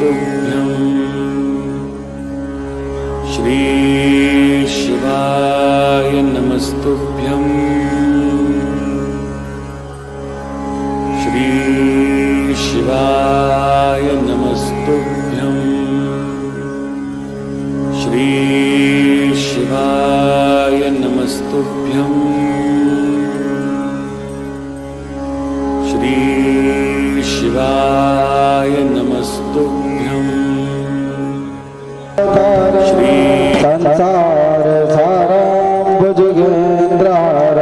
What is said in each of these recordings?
नमस्तुभ्यं श्री शिवाय नमस्तुभ्यं श्री शिवाय नमस्तुभ्यं श्री शिवाय नमस्तुभ्यं श्री शिवाय नमस्तुभ्यं श्री संसार सारां भुजगेन्द्रार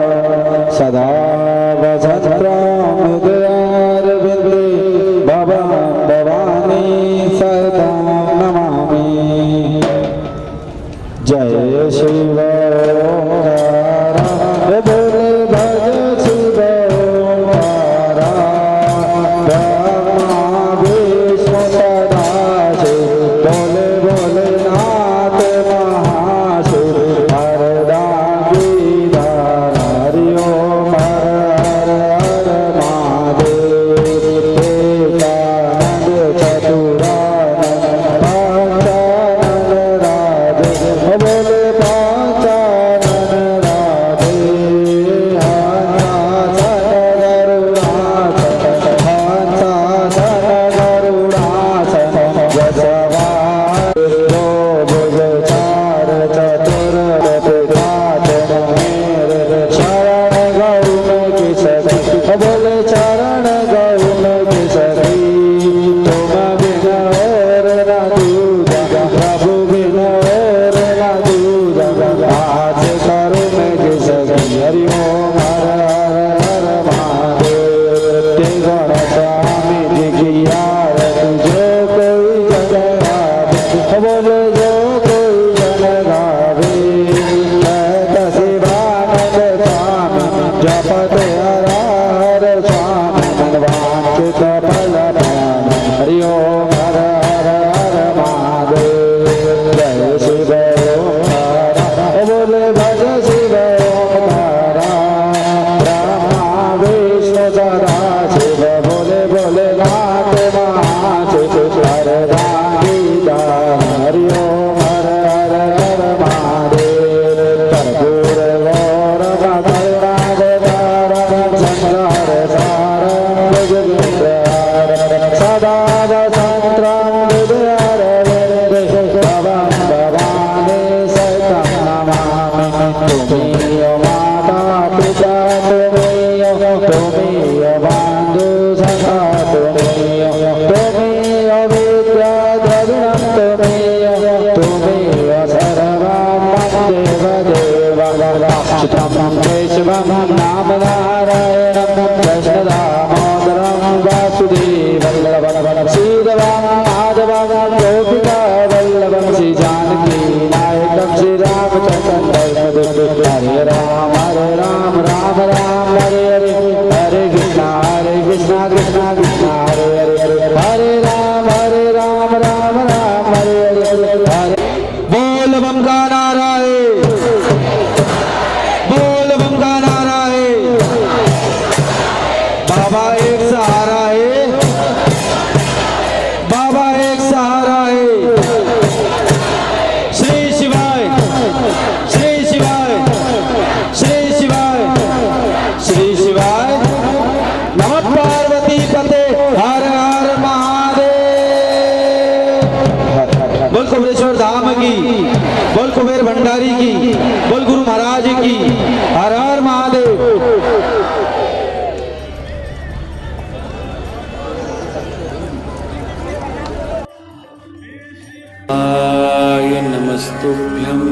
सदा वसन्त्रामुदयारविन्दे भवां भवानी सदा नमामि। जय शिव ओंकारा बोले भज शिव ओंकारा ब्रह्मा विष्णु सदाशिव बोले बोले नाथ महाशिव हरदा गिरधार हरि ओम हर हर महादेव एकानंद चतुरानंद पंचानन राधे बोले पंचानन राधे हंसासन गरुड़ासन जसवान दो भुज चार चतुर पिताच मेरे शरण गौ में किसकी बोले चरण गौ में किसकी तुम बिन और न दूजा प्रभु बिन और न दूजा आज करो में किसकी हरि ओम हर हर हर महादेव त्रिगुण स्वामी जी की आरती जो कोई जन गावे बोले जो कोई जन गावे कहत शिवानंद स्वामी जपत हर हर स्वामी मनवांचित फल पान हरि ओम हर हर हर महादेव जय शिव ओंकारा बोले भज शिव ओंकारा ब्रह्मा विष्णु सदाशिव बोले बोले नाथ महाशिव हरदा गिरधार हरि ओम हर हर हर महादेव कर्पूर गौरव करुणावतार संसार सारं भुजगेन्द्रार सदा वसन्त्रां हृदयारविन्दे भवां भवानी सतं नमामि। तुमीय माता पिता तुमीय तुमीय बन्धु सखा तुमीय तुमीय विद्या द्रविणं तुमीय तुमीय सर्वं देव देव अच्युतं केशवं नाम नारायणं कृष्णदामोदरं वासुदेवं श्रीधरं माधवं गोपिका वल्लभं श्री जानकी नायकं श्री रामचन्द्रं हरे राम राम राम हरे हरे हरे कृष्णा कृष्णा कृष्णा हरे हरे हरे राम राम राम हरे हरे हरे बोल बम का नारा है बोल बम का नारा है बाबा एक सहारा है बाबा एक सहारा है श्री शिवाय श्री शिवाय श्री शिवाय श्री शिवाय नमः पार्वती पते हर हर महादेव। बोल कुबेरेश्वर धाम की बोल कुबेर भंडारी की बोल गुरु महाराज की हर हर महादेव। आय नमस्तुभ्यं